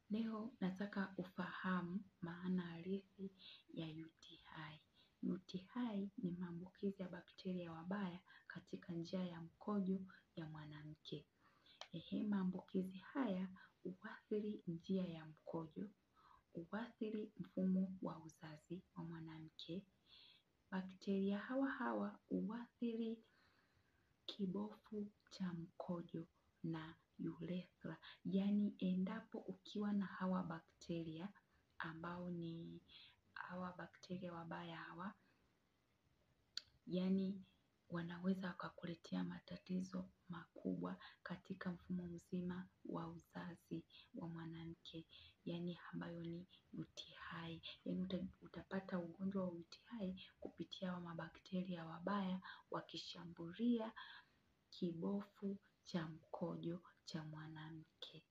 Leo nataka ufahamu maana halisi ya UTI. UTI ni maambukizi ya bakteria wabaya katika njia ya mkojo ya mwanamke. Maambukizi haya huathiri njia ya mkojo, huathiri mfumo wa uzazi wa mwanamke. Bakteria hawa huathiri kibofu cha mkojo na urethra. Yaani endapo ukiwa na hawa bakteria ambao ni hawa bakteria wabaya hawa, yaani wanaweza wakakuletea matatizo makubwa katika mfumo mzima wa uzazi wa mwanamke, yaani ambayo ni UTI. Yaani utapata ugonjwa wa UTI kupitia hawa mabakteria wabaya wakishambulia kibofu cha mkojo cha mwanamke.